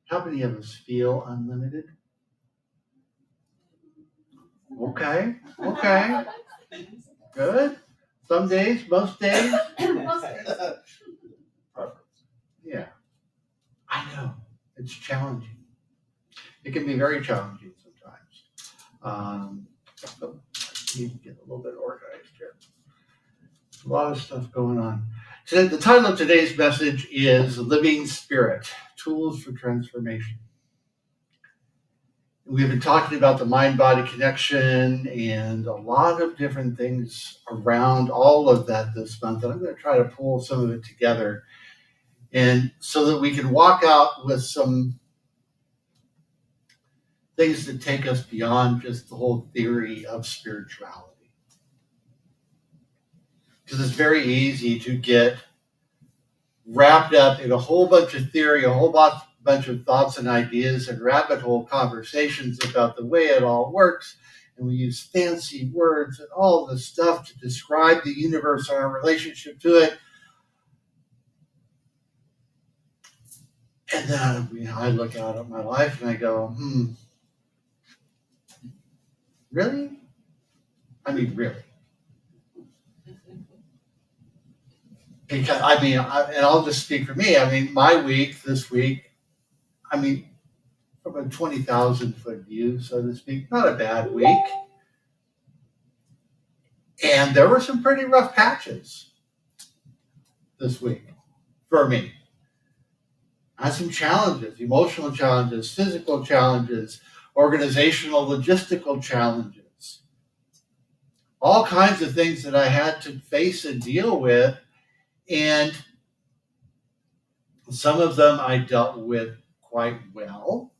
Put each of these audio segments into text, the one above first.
How many of us feel unlimited? Okay. Good. Some days, most days. Yeah. I know. It's challenging. It can be very challenging sometimes. I need to get a little bit organized here. A lot of stuff going on. So the title of today's message is Living Spirit, Tools for Transformation. We've been talking about the mind-body connection and a lot of different things around all of that this month. And I'm going to try to pull some of it together, and so that we can walk out with some things that take us beyond just the whole theory of spirituality. Because it's very easy to get wrapped up in a whole bunch of theory, a whole bunch of thoughts and ideas and rabbit hole conversations about the way it all works. And we use fancy words and all this stuff to describe the universe and our relationship to it. And then I look out at my life and I go, really? I mean, really? Because, and I'll just speak for me. My week this week, from a 20,000 foot view, so to speak, not a bad week. And there were some pretty rough patches this week for me. I had some challenges, emotional challenges, physical challenges, organizational, logistical challenges, all kinds of things that I had to face and deal with. And some of them I dealt with quite well.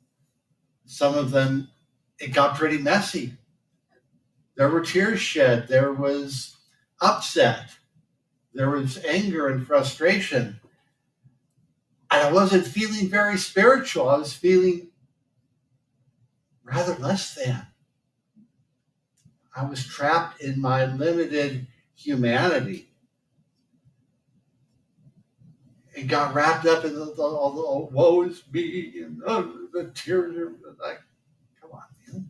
Some of them, it got pretty messy. There were tears shed. There was upset. There was anger and frustration. And I wasn't feeling very spiritual. I was feeling rather less than. I was trapped in my limited humanity. It got wrapped up in all the woe is me and the tears are like, come on, man.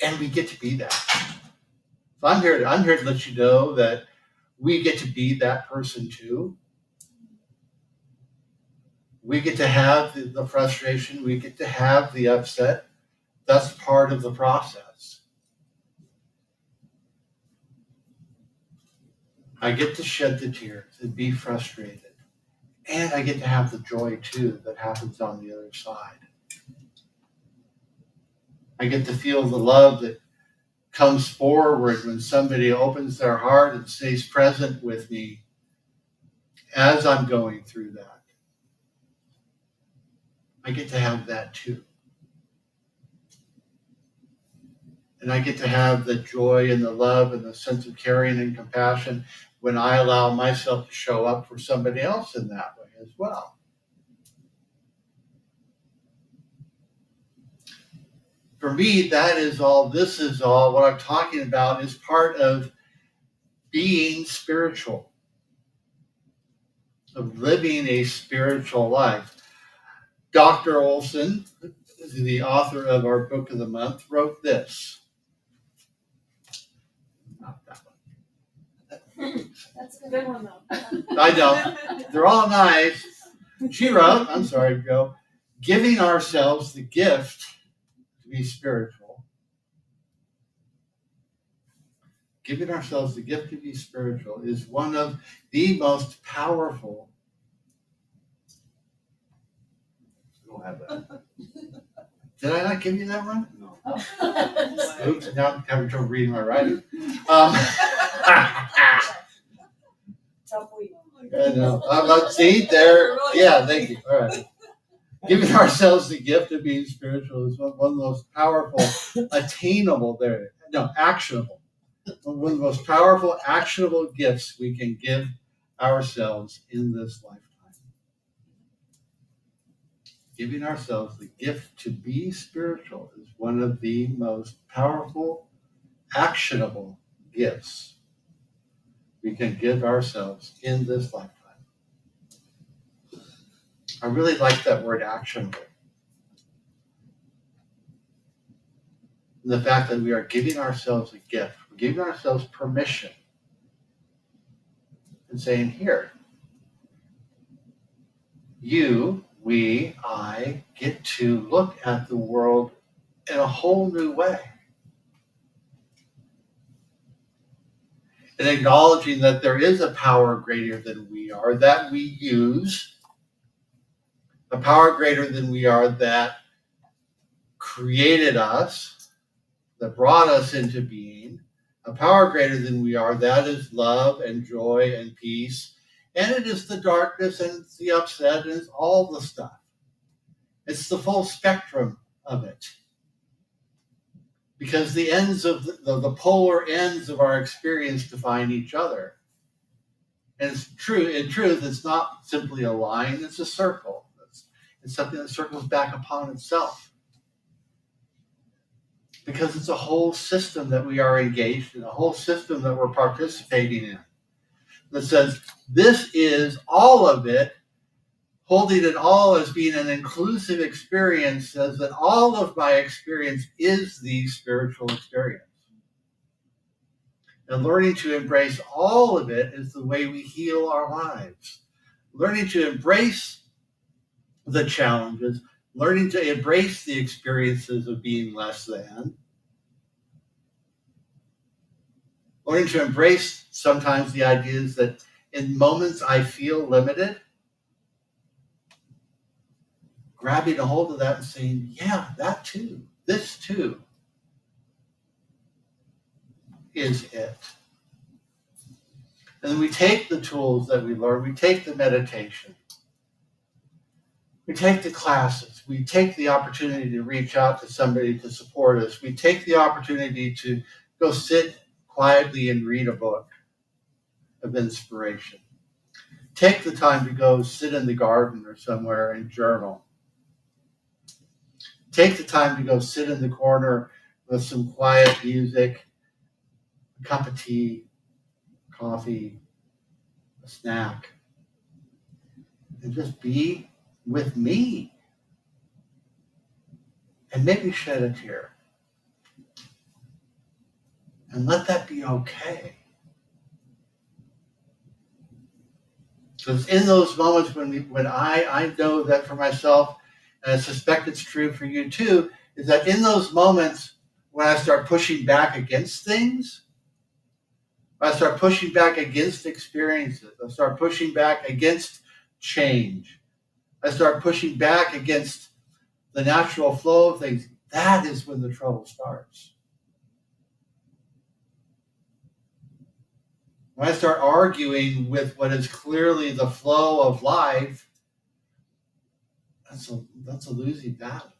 And we get to be that. So I'm here to let you know that we get to be that person too. We get to have the frustration. We get to have the upset. That's part of the process. I get to shed the tears and be frustrated. And I get to have the joy too that happens on the other side. I get to feel the love that comes forward when somebody opens their heart and stays present with me as I'm going through that. I get to have that too. And I get to have the joy and the love and the sense of caring and compassion when I allow myself to show up for somebody else in that way as well. For me, this is all what I'm talking about is part of being spiritual, of living a spiritual life. Dr. Olson, the author of our book of the month, wrote this. Not that one. That's a good one, though. I know. They're all nice. She wrote, I'm sorry, Joe, giving ourselves the gift to be spiritual. Giving ourselves the gift to be spiritual is one of the most powerful. I don't have that. Did I not give you that one? No. Oops, now I'm having trouble reading my writing. Tough week. I know. See, there. Yeah, thank you. All right. Giving ourselves the gift of being spiritual is one of the most powerful, actionable. One of the most powerful, actionable gifts we can give ourselves in this lifetime. Giving ourselves the gift to be spiritual is one of the most powerful, actionable gifts we can give ourselves in this lifetime. I really like that word actionable. And the fact that we are giving ourselves a gift, we're giving ourselves permission and saying, here, you, we, I get to look at the world in a whole new way. And acknowledging that there is a power greater than we are that we use, a power greater than we are that created us, that brought us into being, a power greater than we are that is love and joy and peace. And it is the darkness and it's the upset and it's all the stuff. It's the full spectrum of it. Because the ends of the polar ends of our experience define each other. And it's true. In truth, it's not simply a line, it's a circle. It's something that circles back upon itself. Because it's a whole system that we are engaged in, a whole system that we're participating in. That says, this is all of it, holding it all as being an inclusive experience, says that all of my experience is the spiritual experience. And learning to embrace all of it is the way we heal our lives. Learning to embrace the challenges, learning to embrace the experiences of being less than, learning to embrace sometimes the ideas that in moments I feel limited, grabbing a hold of that and saying, yeah, that too, this too is it. And then we take the tools that we learn, we take the meditation, we take the classes, we take the opportunity to reach out to somebody to support us, we take the opportunity to go sit quietly and read a book of inspiration. Take the time to go sit in the garden or somewhere and journal. Take the time to go sit in the corner with some quiet music, a cup of tea, coffee, a snack, and just be with me. And maybe shed a tear. And let that be okay. Because in those moments when I know that for myself, and I suspect it's true for you too, is that in those moments when I start pushing back against things, I start pushing back against experiences, I start pushing back against change, I start pushing back against the natural flow of things, that is when the trouble starts. When I start arguing with what is clearly the flow of life, that's a losing battle.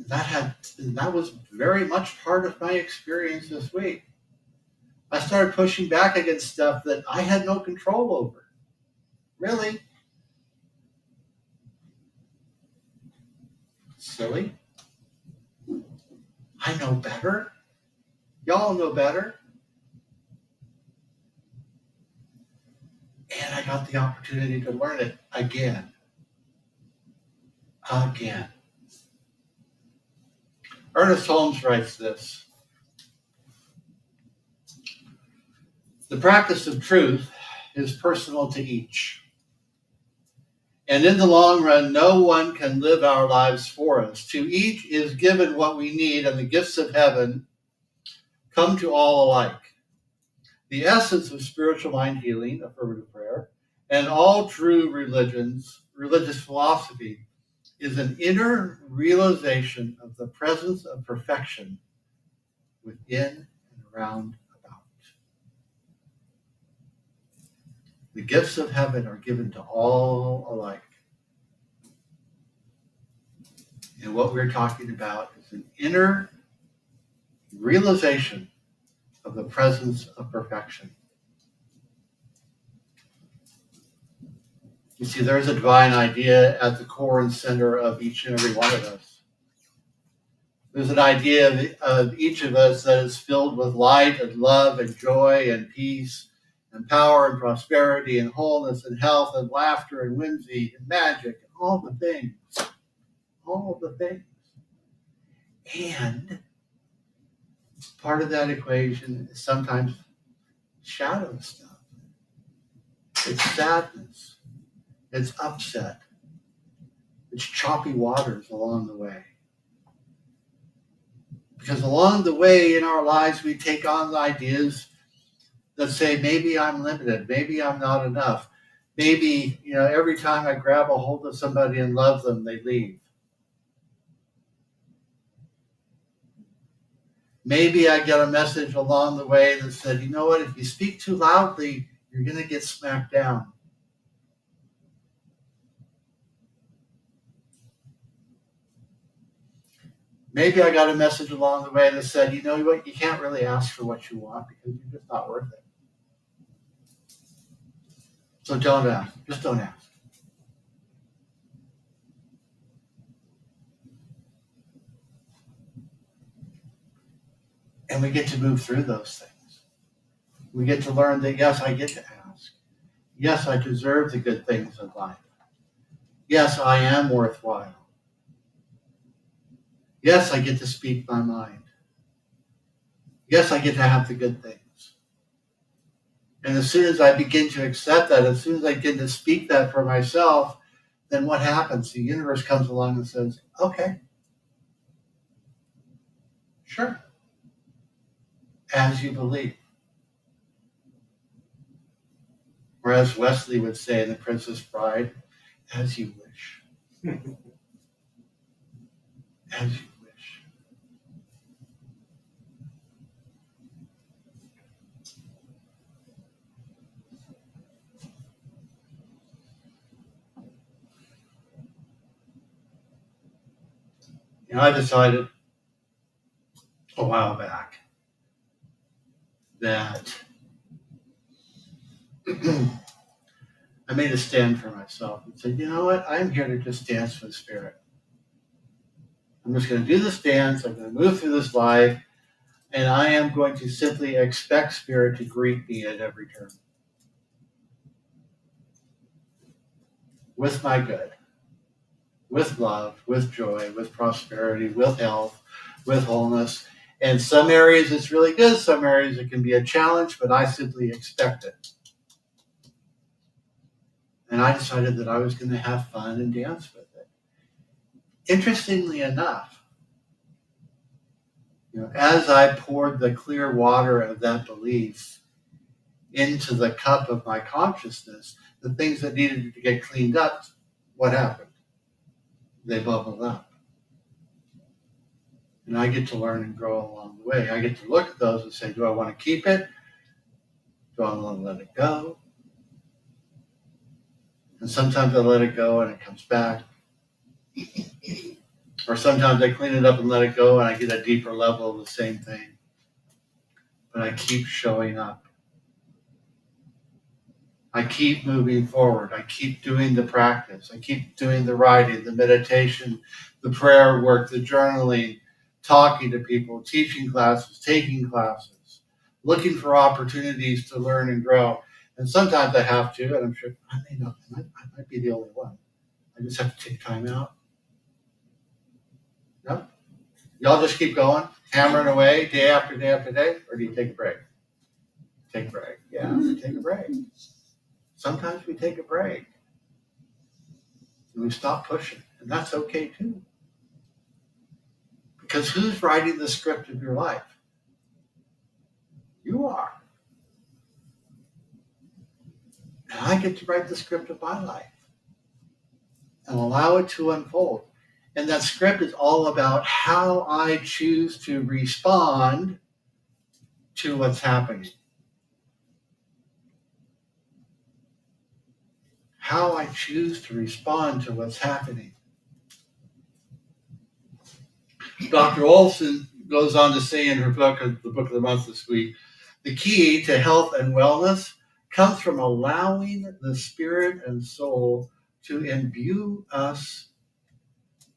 That was very much part of my experience this week. I started pushing back against stuff that I had no control over. Really? Silly. I know better. Y'all know better. And I got the opportunity to learn it again. Ernest Holmes writes this: the practice of truth is personal to each. And in the long run, no one can live our lives for us. To each is given what we need, and the gifts of heaven come to all alike. The essence of spiritual mind healing, affirmative prayer, and all true religious philosophy is an inner realization of the presence of perfection within and around about. The gifts of heaven are given to all alike. And what we're talking about is an inner realization of the presence of perfection. You see, there's a divine idea at the core and center of each and every one of us. There's an idea of each of us that is filled with light and love and joy and peace and power and prosperity and wholeness and health and laughter and whimsy and magic and all the things. All the things. And part of that equation is sometimes shadow stuff. It's sadness. It's upset. It's choppy waters along the way. Because along the way in our lives, we take on ideas that say, maybe I'm limited, maybe I'm not enough. Maybe, every time I grab a hold of somebody and love them, they leave. Maybe I get a message along the way that said, you know what, if you speak too loudly, you're going to get smacked down. Maybe I got a message along the way that said, you know what, you can't really ask for what you want because you're just not worth it. So don't ask. Just don't ask. And we get to move through those things. We get to learn that, yes, I get to ask. Yes, I deserve the good things in life. Yes, I am worthwhile. Yes, I get to speak my mind. Yes, I get to have the good things. And as soon as I begin to accept that, as soon as I begin to speak that for myself, then what happens? The universe comes along and says, okay, sure, as you believe. Or as Wesley would say in The Princess Bride, as you wish. As you wish. I decided a while back that I made a stand for myself and said, you know what? I'm here to just dance with spirit. I'm just going to do this dance. I'm going to move through this life. And I am going to simply expect spirit to greet me at every turn. With my good. With love. With joy. With prosperity. With health. With wholeness. And some areas it's really good. Some areas it can be a challenge. But I simply expect it. And I decided that I was going to have fun and dance with it. Interestingly enough, as I poured the clear water of that belief into the cup of my consciousness, the things that needed to get cleaned up, what happened? They bubbled up. And I get to learn and grow along the way. I get to look at those and say, do I want to keep it? Do I want to let it go? And sometimes I let it go and it comes back. Or sometimes I clean it up and let it go and I get a deeper level of the same thing. But I keep showing up. I keep moving forward. I keep doing the practice. I keep doing the writing, the meditation, the prayer work, the journaling, talking to people, teaching classes, taking classes, looking for opportunities to learn and grow. And sometimes I have to, and I'm sure I might be the only one. I just have to take time out. No? Y'all just keep going, hammering away day after day after day, or do you take a break? Take a break. Yeah, take a break. Sometimes we take a break and we stop pushing, and that's okay too. Because who's writing the script of your life? You are. And I get to write the script of my life and allow it to unfold. And that script is all about how I choose to respond to what's happening. How I choose to respond to what's happening. Dr. Olson goes on to say in her book, the book of the month this week, the key to health and wellness comes from allowing the spirit and soul to imbue us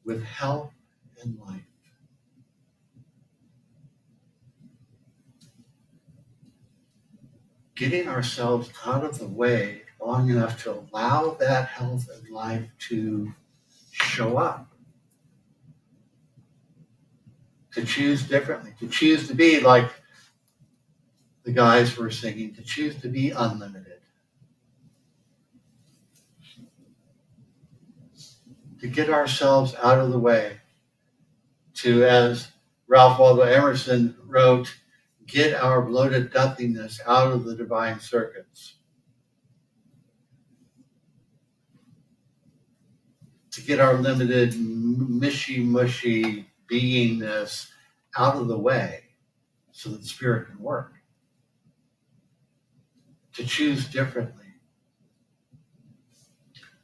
with health and life. getting ourselves out of the way long enough to allow that health and life to show up, to choose differently, to choose to be like the guys were singing, to choose to be unlimited, to get ourselves out of the way, to, as Ralph Waldo Emerson wrote, get our bloated nothingness out of the divine circuits, to get our limited, mushy beingness out of the way so that spirit can work, to choose differently,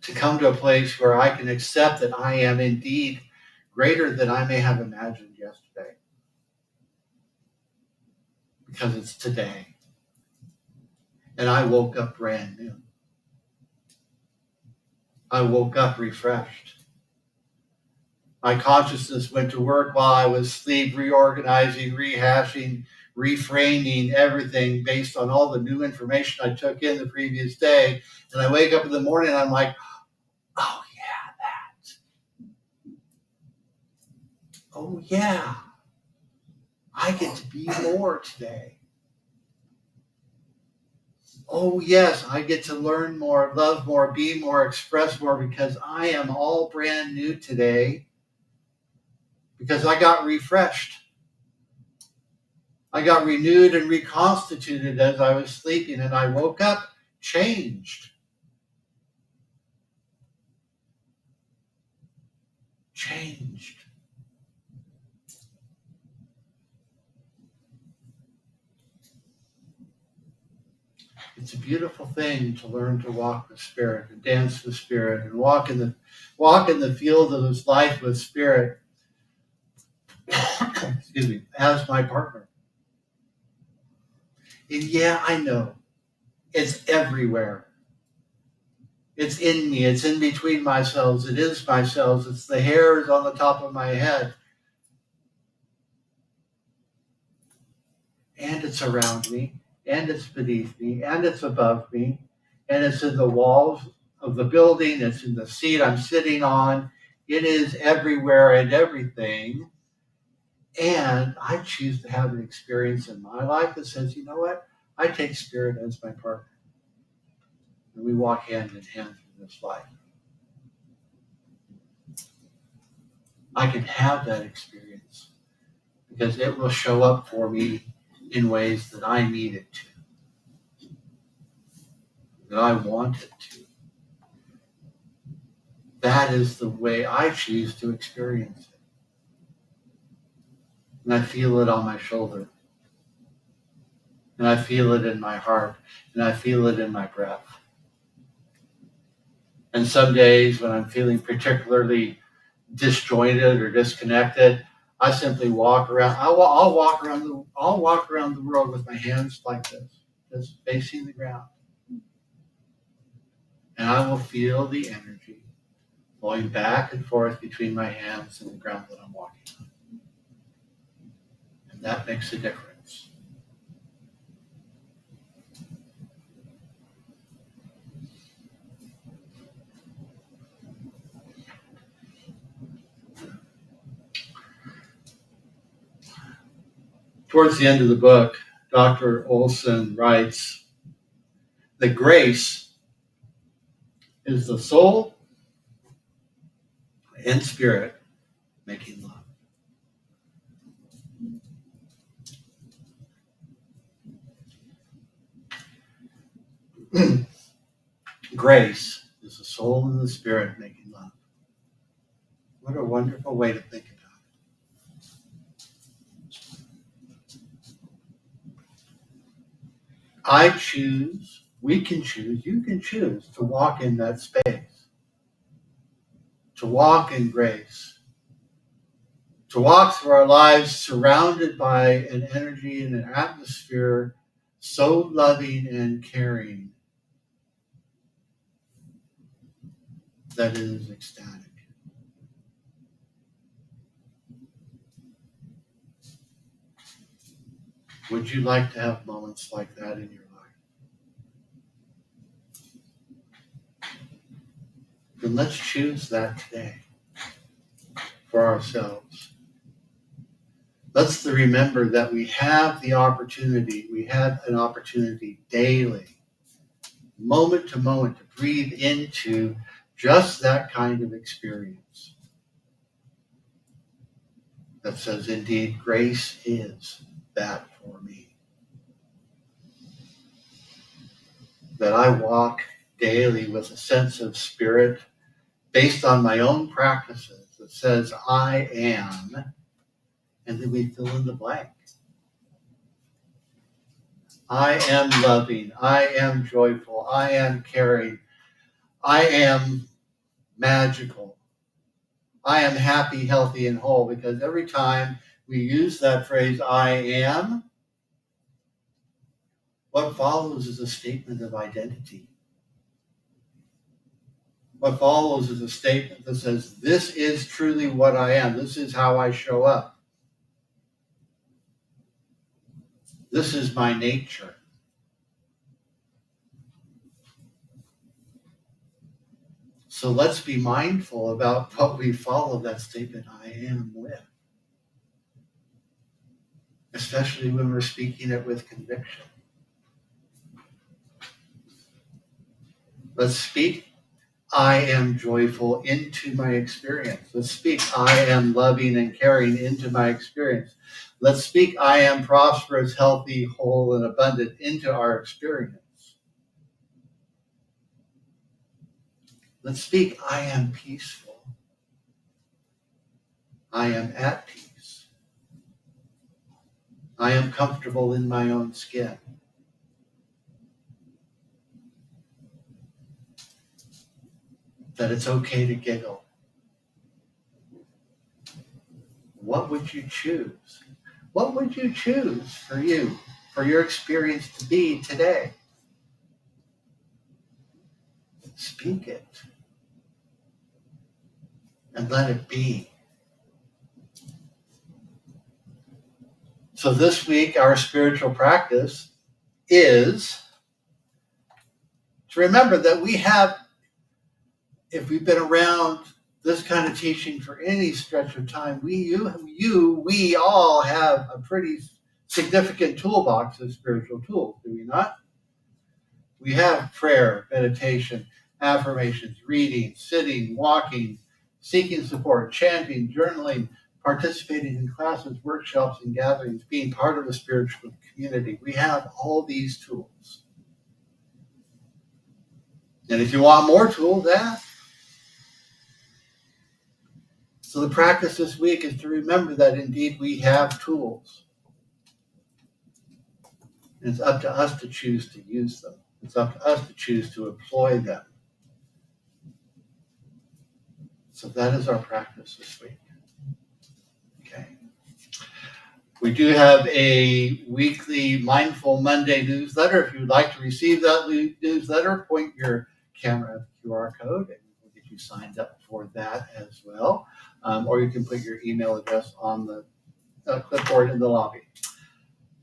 to come to a place where I can accept that I am indeed greater than I may have imagined yesterday, because it's today. And I woke up brand new. I woke up refreshed. My consciousness went to work while I was asleep, reorganizing, rehashing, reframing everything based on all the new information I took in the previous day. And I wake up in the morning and I'm like, oh yeah, that. Oh yeah, I get to be more today. Oh yes, I get to learn more, love more, be more, express more, because I am all brand new today, because I got refreshed. I got renewed and reconstituted as I was sleeping, and I woke up changed. Changed. It's a beautiful thing to learn to walk with spirit and dance with spirit and walk in the field of this life with spirit. Excuse me, as my partner. And yeah, I know it's everywhere. It's in me. It's in between my cells. It is my cells. It's the hairs on the top of my head. And it's around me. And it's beneath me. And it's above me. And it's in the walls of the building. It's in the seat I'm sitting on. It is everywhere and everything. And I choose to have an experience in my life that says, you know what? I take spirit as my partner. And we walk hand in hand through this life. I can have that experience because it will show up for me in ways that I need it to, that I want it to. That is the way I choose to experience it. And I feel it on my shoulder. And I feel it in my heart. And I feel it in my breath. And some days when I'm feeling particularly disjointed or disconnected, I simply walk around. I'll walk around the world with my hands like this, just facing the ground. And I will feel the energy flowing back and forth between my hands and the ground that I'm walking on. And that makes a difference. Towards the end of the book, Dr. Olson writes that grace is the soul and spirit making love. Grace is the soul and the spirit making love. What a wonderful way to think about it. I choose, we can choose, you can choose to walk in that space, to walk in grace, to walk through our lives surrounded by an energy and an atmosphere so loving and caring that it is ecstatic. Would you like to have moments like that in your life? then let's choose that today for ourselves. Let's remember that we have an opportunity daily, moment to moment, to breathe into just that kind of experience that says, indeed, grace is that for me. That I walk daily with a sense of spirit based on my own practices that says, I am, and then we fill in the blank. I am loving, I am joyful, I am caring, I am magical, I am happy, healthy, and whole, because every time we use that phrase, I am, what follows is a statement of identity. What follows is a statement that says, this is truly what I am, this is how I show up. This is my nature. So let's be mindful about what we follow that statement I am with, especially when we're speaking it with conviction. Let's speak I am joyful into my experience. Let's speak I am loving and caring into my experience. Let's speak I am prosperous, healthy, whole, and abundant into our experience. Let's speak I am peaceful. I am at peace. I am comfortable in my own skin. That it's okay to giggle. What would you choose? What would you choose for you, for your experience to be today? Speak it and let it be. So this week, our spiritual practice is to remember that we have, if we've been around this kind of teaching for any stretch of time, we all have a pretty significant toolbox of spiritual tools, do we not? We have prayer, meditation, affirmations, reading, sitting, walking, seeking support, chanting, journaling, participating in classes, workshops, and gatherings, being part of a spiritual community. We have all these tools. And if you want more tools, ask. So the practice this week is to remember that indeed we have tools. And it's up to us to choose to use them. It's up to us to choose to employ them. So that is our practice this week. Okay. We do have a weekly Mindful Monday newsletter. If you'd like to receive that newsletter, point your camera at the QR code and we'll get you signed up for that as well. Or you can put your email address on the clipboard in the lobby.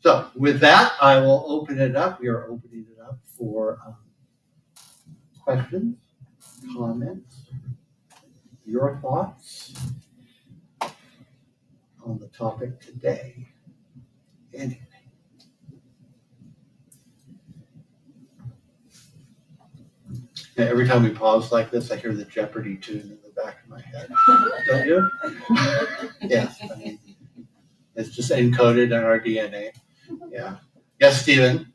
So with that, I will open it up. We are opening it up for questions, comments, your thoughts on the topic today. Anything. And every time we pause like this, I hear the Jeopardy tune in the back of my head. Don't you? Yeah. I mean, it's just encoded in our DNA. Yeah. Yes, Stephen.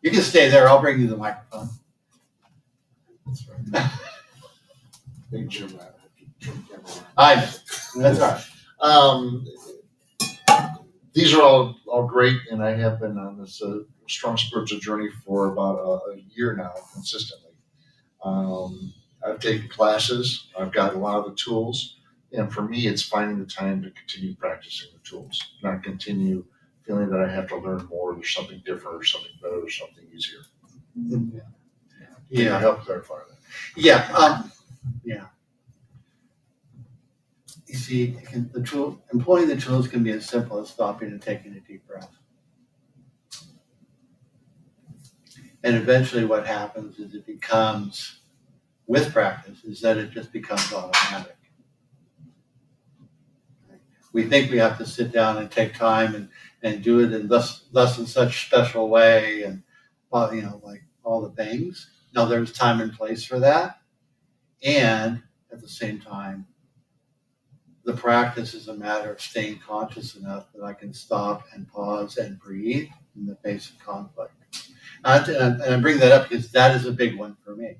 You can stay there. I'll bring you the microphone. That's right. Make sure that I know. That's all right. These are all great, and I have been on this strong spiritual journey for about a year now, consistently. I've taken classes. I've got a lot of the tools, and for me, it's finding the time to continue practicing the tools, not continue feeling that I have to learn more. There's something different, or something better, or something easier. Mm-hmm. Can you help clarify that? Yeah. Yeah. You see, employing the tools can be as simple as stopping and taking a deep breath. And eventually what happens is it becomes with practice is that it just becomes automatic. We think we have to sit down and take time and do it in thus in such special way and like all the things. Now there's time and place for that. And at the same time, the practice is a matter of staying conscious enough that I can stop and pause and breathe in the face of conflict. And I bring that up because that is a big one for me.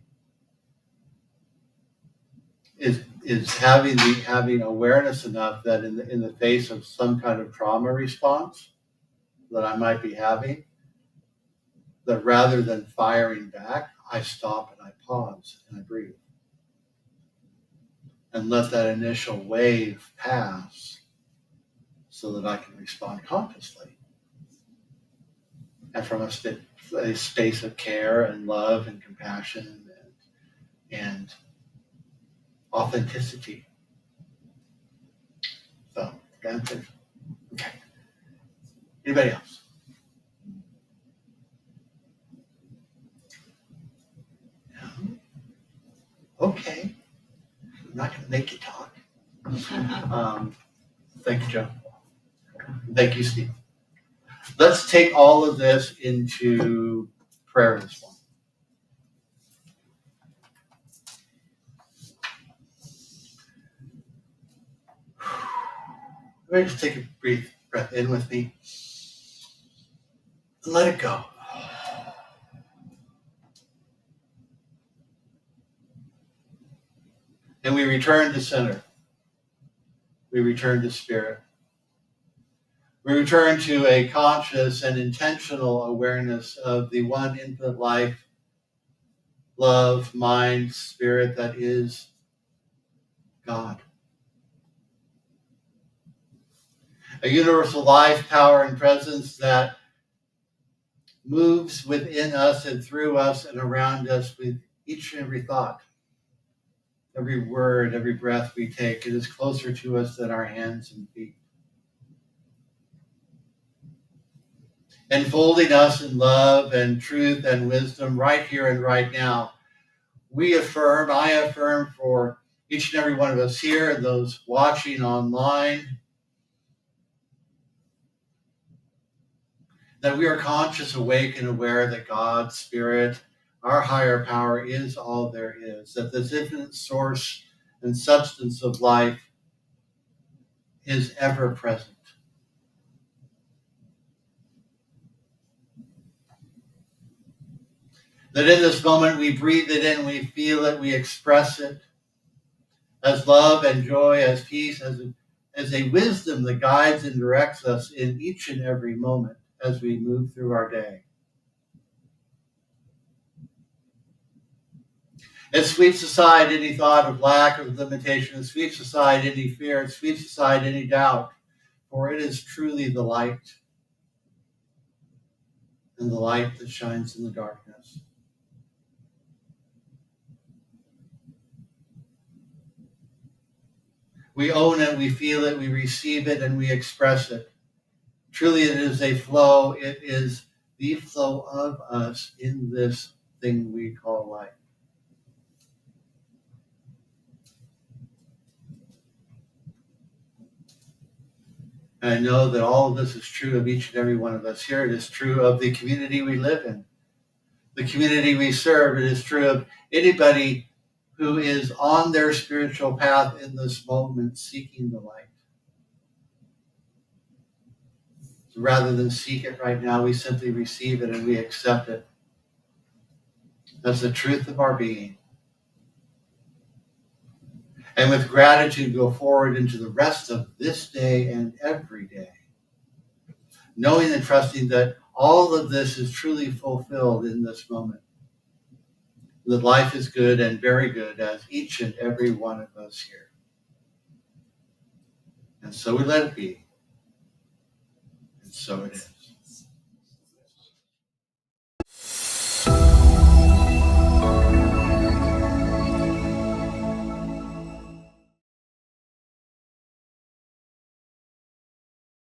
Is having awareness enough that in the face of some kind of trauma response that I might be having, that rather than firing back, I stop and I pause and I breathe. And let that initial wave pass so that I can respond consciously. And from a space of care and love and compassion and authenticity. So, that's it. Okay. Anybody else? No? Okay. I'm not going to make you talk. Thank you, Joe. Thank you, Steve. Let's take all of this into prayer this morning. Everybody just take a brief breath in with me and let it go. And we return to center. We return to spirit. We return to a conscious and intentional awareness of the one infinite life, love, mind, spirit that is God. A universal life, power, and presence that moves within us and through us and around us with each and every thought, every word, every breath we take. It is closer to us than our hands and feet. Enfolding us in love and truth and wisdom right here and right now. I affirm for each and every one of us here and those watching online, that we are conscious, awake, and aware that God, Spirit, our higher power is all there is, that this infinite source and substance of life is ever present. That in this moment we breathe it in, we feel it, we express it as love and joy, as peace, as a wisdom that guides and directs us in each and every moment as we move through our day. It sweeps aside any thought of lack or limitation. It sweeps aside any fear. It sweeps aside any doubt. For it is truly the light, and the light that shines in the darkness. We own it, we feel it, we receive it, and we express it. Truly it is a flow. It is the flow of us in this thing we call life. And I know that all of this is true of each and every one of us here. It is true of the community we live in, the community we serve. It is true of anybody who is on their spiritual path in this moment seeking the light. So rather than seek it right now, we simply receive it and we accept it as the truth of our being. And with gratitude, go forward into the rest of this day and every day, knowing and trusting that all of this is truly fulfilled in this moment. That life is good and very good as each and every one of us here. And so we let it be. And so it is.